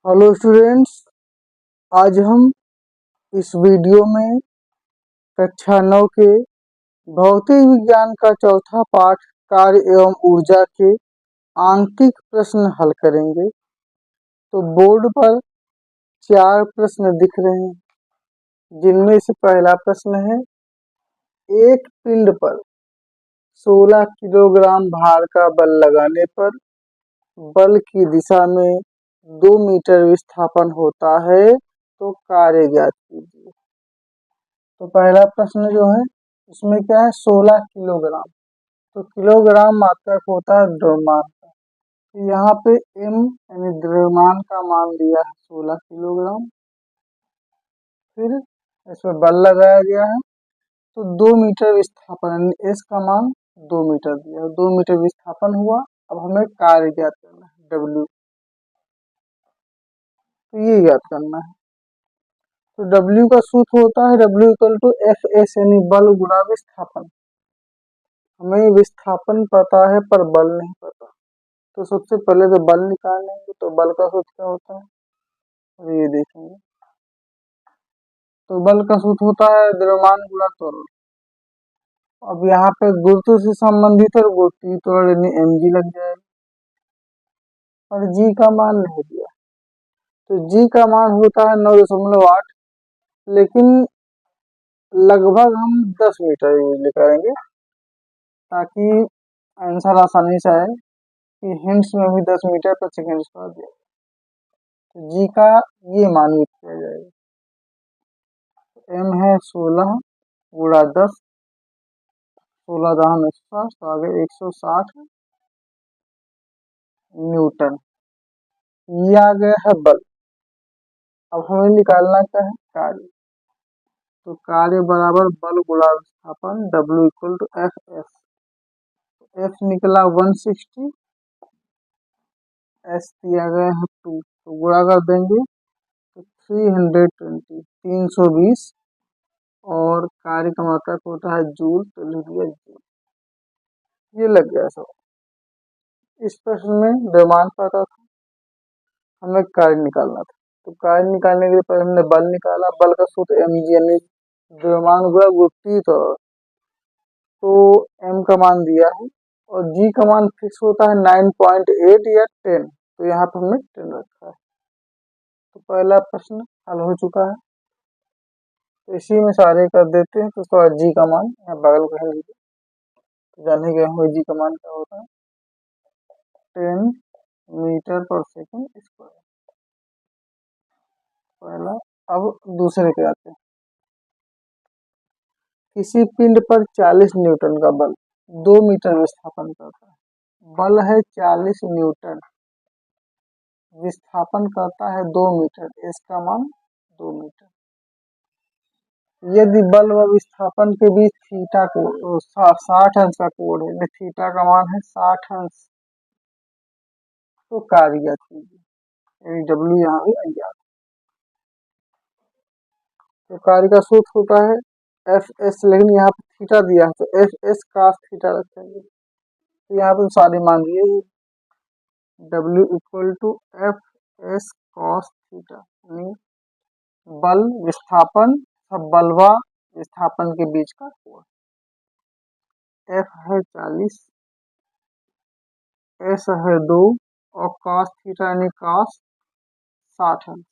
Hello students, आज हम इस वीडियो में कक्षा 9 के भौतिक विज्ञान का चौथा पाठ कार्य एवं ऊर्जा के आंकिक प्रश्न हल करेंगे। तो बोर्ड पर 4 प्रश्न दिख रहे हैं, जिनमें से पहला प्रश्न है, एक पिंड पर 16 किलोग्राम भार का बल लगाने पर बल की दिशा में 2 मीटर विस्थापन होता है, तो कार्य ज्ञात कीजिए। तो पहला प्रश्न जो है उसमें क्या है, 16 किलोग्राम। तो किलोग्राम मात्रक होता है द्रव्यमान का। तो यहाँ पे m यानी द्रव्यमान का मान दिया है 16 किलोग्राम। फिर इसमें बल लगाया गया है, तो 2 मीटर विस्थापन यानी s का मान 2 मीटर दिया है। 2 मीटर विस्थापन हुआ। अब हमें कार्य ज्ञात करना है, W। तो ये ज्ञात करना है। तो W का सूत्र होता है W इक्वल टू Fs यानी बल गुणा विस्थापन। हमें विस्थापन पता है पर बल नहीं पता, तो सबसे पहले तो बल निकालेंगे। तो बल का सूत्र क्या होता है, और ये देखेंगे। तो बल का सूत्र होता है द्रव्यमान गुणा त्वरण। अब यहाँ पे गुरुत्व से संबंधित है, गुरुत्वीय त्वरण यानी mg लग जाएगा, और g का मान नहीं दिया। तो g का मान होता है 9.8, लेकिन लगभग हम 10 मीटर यूज करेंगे ताकि आंसर आसानी से आए, कि हिंट्स में भी 10 मीटर पर सेकेंड स्क्वायर दिया। तो जी का ये मान यूज किया जाएगा। m है 16 गुणा 10, 16 दहम 160, तो आगे 160 न्यूटन। ये आ गया है बल। अब हमें निकालना क्या है, कार्य। तो कार्य बराबर बल गुणा विस्थापन, W equal to F S। F निकला 160, S दिया गया है 2, तो गुणा कर देंगे तो 320, 320, और कार्य का मात्रक होता है जूल, तो लिख दिया जूल। ये लग गया सब। इस प्रश्न में द्रव्यमान पता था, हमें कार्य निकालना था। तो कार्य निकालने के लिए पहले हमने बल निकाला। बल का सूत्र mg यानी द्रव्यमान गुणा गुरुत्वीय त्वरण। तो m का मान दिया है, और g का मान फिक्स होता है 9.8 या 10, तो यहाँ पर हमने 10 रखा है। तो पहला प्रश्न हल हो चुका है। तो इसी में सारे कर देते हैं। तो उसका g का मान यहाँ बगल कर लीजिए, तो जाने गए हुए g का मान क्या होता है, 10 मीटर पर सेकंड स्क्वायर। पहला। अब दूसरे पे आते हैं। किसी पिंड पर 40 न्यूटन का बल 2 मीटर विस्थापन करता है। बल है 40 न्यूटन, विस्थापन करता है 2 मीटर, इसका मान 2 मीटर। यदि बल व विस्थापन के बीच थीटा को 60 अंश का कोण है, थीटा का मान है 60 अंश, तो कार्य ज्ञात कीजिए। W यहाँ भी अज्ञात। तो कार्य का सूत्र होता है Fs, लेकिन यहाँ पे थीटा दिया है, तो Fs cos थीटा रखेंगे। तो यहाँ पे सारे मान दिए, W equal to Fs cos theta, यानी बल विस्थापन सब बलवा विस्थापन के बीच का कोण। F है 40, S है 2, और cos थीटा यानी cos 60 अंश।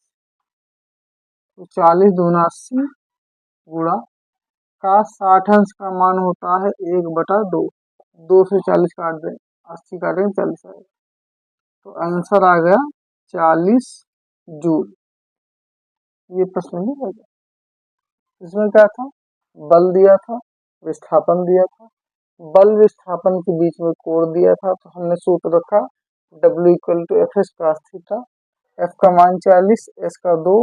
तो 40 दूना 80 गुणा cos 60 अंश का मान होता है 1/2। 2 से 40 काट दें, 80 काटेंगे 40 आएगा। तो आंसर आ गया 40 जूल। ये प्रश्न नहीं लगा। इसमें क्या था, बल दिया था, विस्थापन दिया था। बल विस्थापन के बीच में कोण दिया था, तो हमने सूत्र रखा W equal to Fs cos theta. F का मान 40, S का 2,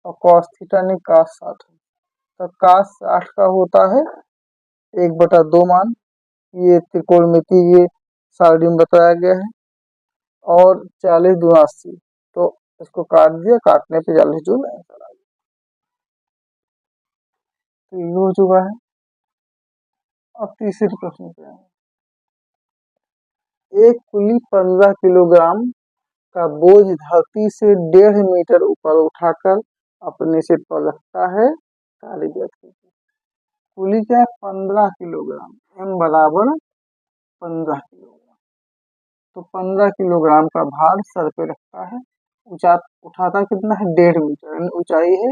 और cos थीटा ने cos 60। तो cos 60 का होता है 1/2 मान। ये त्रिकोणमिति ये सारणी में बताया गया है। और 40 दूना 80, तो इसको काट दिया, काटने पे 40 जूल आंसर आ गया। तो ये हो चुका है। अब तीसरे प्रश्न पे आए। एक कुली 15 किलोग्राम का बोझ धरती से 1.5 मीटर ऊपर उठाकर अपने सिर पर रखता है कारीगर। कुली क्या है? 15 किलोग्राम। m बराबर 15 किलोग्राम। तो 15 किलोग्राम का भार सर पे रखता है। उठाता कितना है? 1.5 मीटर, यानी ऊंचाई है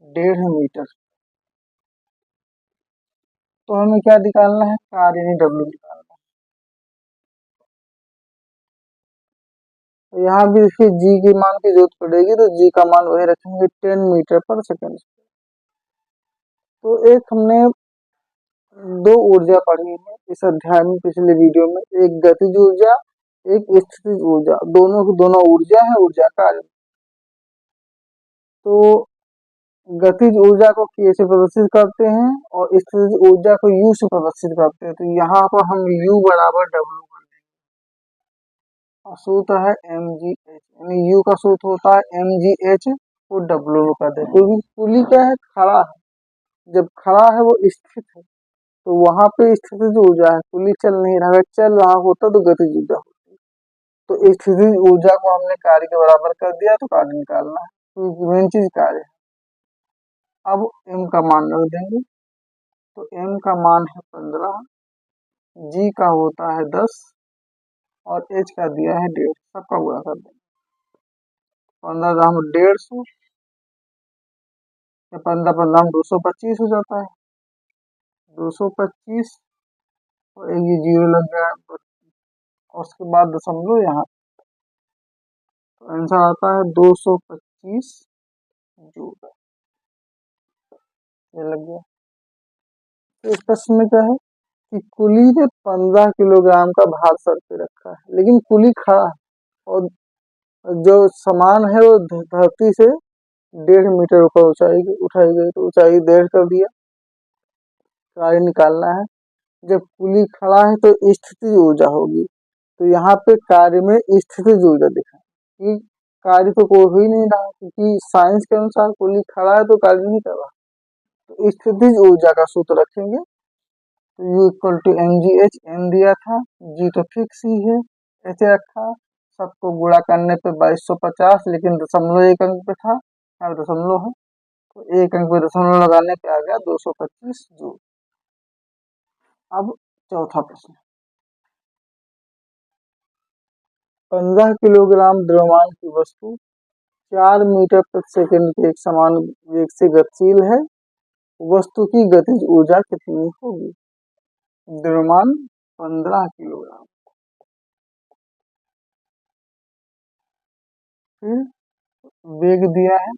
1.5 मीटर। तो हमें क्या निकालना है? कार्य, यानी डब्ल्यू निकालना है। तो यहाँ भी देखिए जी के मान की जरूरत पड़ेगी, तो जी का मान वही रखेंगे 10 मीटर पर सेकेंड। तो एक हमने 2 ऊर्जा पढ़ी है इस अध्याय में, पिछले वीडियो में। एक गतिज ऊर्जा, एक स्थितिज ऊर्जा। दोनों की दोनों ऊर्जा है, ऊर्जा कार्य। तो गतिज ऊर्जा को K से प्रदर्शित करते हैं और स्थितिज ऊर्जा को U से प्रदर्शित करते हैं। तो यहाँ पर हम U बराबर W कर देंगे और सूत्र है mgh, यानी U का सूत्र होता है mgh को W कर दें। क्योंकि पुली क्या है? खड़ा है। जब खड़ा है वो स्थित है, तो वहां पे स्थितिज ऊर्जा है। पुली चल नहीं रहा, अगर चल रहा होता तो गतिज ऊर्जा होती। तो स्थितिज ऊर्जा को हमने कार्य के बराबर कर दिया, तो कार्य निकालना है। तो मेन चीज कार्य है। अब m का मान रख देंगे। तो m का मान है 15, g का होता है 10 और h का दिया है 1.5। सबका गुणा कर देंगे। 15 दाम 150, 15 225 हो जाता है। 225 और एक ये जीरो लग गया, और उसके बाद दशमलव यहाँ। तो आंसर आता है 225 जूल। ये लग गया। तो इस प्रश्न में क्या है कि कुली ने 15 किलोग्राम का भार सर पे रखा है, लेकिन कुली खड़ा है और जो सामान है वो धरती से 1.5 मीटर ऊपर उठाई गई। तो ऊंचाई 1.5 कर दिया। कार्य निकालना है। जब कुली खड़ा है तो स्थितिज ऊर्जा होगी। तो यहाँ पे कार्य में स्थितिज ऊर्जा दिखा कि कार्य तो कोई हो ही नहीं रहा, क्योंकि साइंस के अनुसार कुली खड़ा है तो कार्य नहीं कर रहा। तो स्थितिज ऊर्जा का सूत्र रखेंगे। तो U equal to mgh, m दिया था, g तो फिक्स ही है, h रखा। सबको गुणा करने पे 2250, लेकिन दशमलव एक अंक पे था, यहाँ दशमलव है, तो एक अंक पे दशमलव लगाने पे आ गया 225 जूल। अब चौथा प्रश्न। 15 किलोग्राम द्रव्यमान की वस्तु 4 मीटर प्रति सेकंड के एक समान वेग से गतिशील है। वस्तु की गतिज ऊर्जा कितनी होगी? द्रव्यमान 15 किलोग्राम, फिर वेग दिया है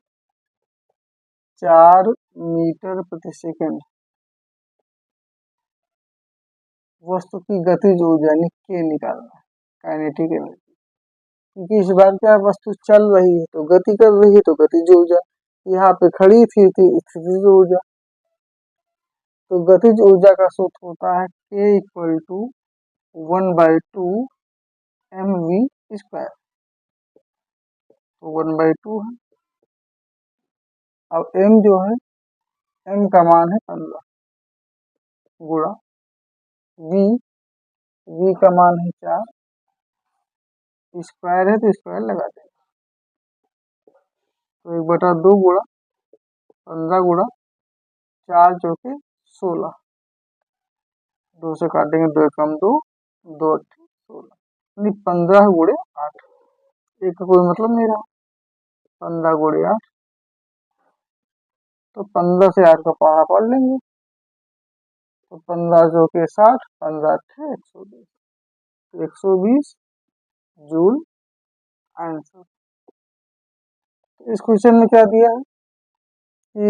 4 मीटर प्रति सेकंड। वस्तु की गतिज ऊर्जा यानी K निकालना है, काइनेटिक एनर्जी। क्योंकि इस बार क्या वस्तु चल रही है तो गति कर रही है, तो गतिज ऊर्जा। यहाँ पे खड़ी थी स्थितिज ऊर्जा। तो गतिज ऊर्जा का सूत्र होता है K equal to 1/2 mv square. तो 1/2 है। अब m जो है, m का मान है 15 गुणा v का मान है 4, स्क्वायर है तो स्क्वायर लगा देंगे। तो 1/2 गुणा 15 गुणा 4 चौके 16, 2 से काटेंगे 2 कम 2, 2 8 16, यानी 15 गुणे 8। एक का कोई मतलब नहीं रहा। 15 गुणे 8, तो 15 से 8 का पहाड़ा पढ़ लेंगे। तो 15 चौके 60, 15 अट्ठे 120, 120 जूल आंसर। इस क्वेश्चन में क्या दिया है कि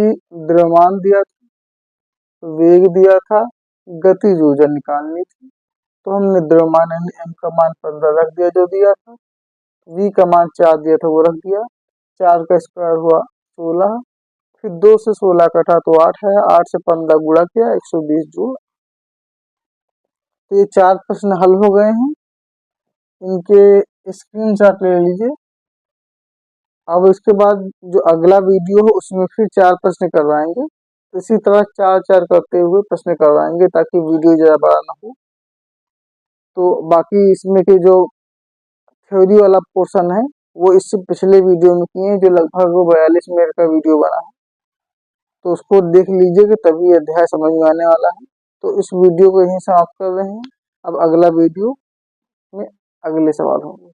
द्रव्यमान दिया था, वेग दिया था, गतिज ऊर्जा निकालनी थी। तो हमने द्रव्यमान यानी m का मान 15 रख दिया जो दिया था, v का मान 4 दिया था वो रख दिया, 4 का स्क्वायर हुआ 16, फिर 2 से 16 कटा तो 8 है, 8 से 15 गुणा किया 120 जूल। तो ये 4 प्रश्न हल हो गए हैं, इनके स्क्रीनशॉट ले लीजिए। अब इसके बाद जो अगला वीडियो हो उसमें फिर 4 प्रश्न करवाएंगे। इसी तरह 4-4 करते हुए प्रश्न करवाएंगे ताकि वीडियो ज़्यादा बड़ा ना हो। तो बाकी इसमें के जो थ्योरी वाला पोर्शन है वो इससे पिछले वीडियो में किए हैं, जो लगभग 42 मिनट का वीडियो बना है, तो उसको देख लीजिए कि तभी अध्याय समझ में आने वाला है। तो इस वीडियो को यहीं समाप्त कर रहे हैं। अब अगला वीडियो में अगले सवाल होंगे।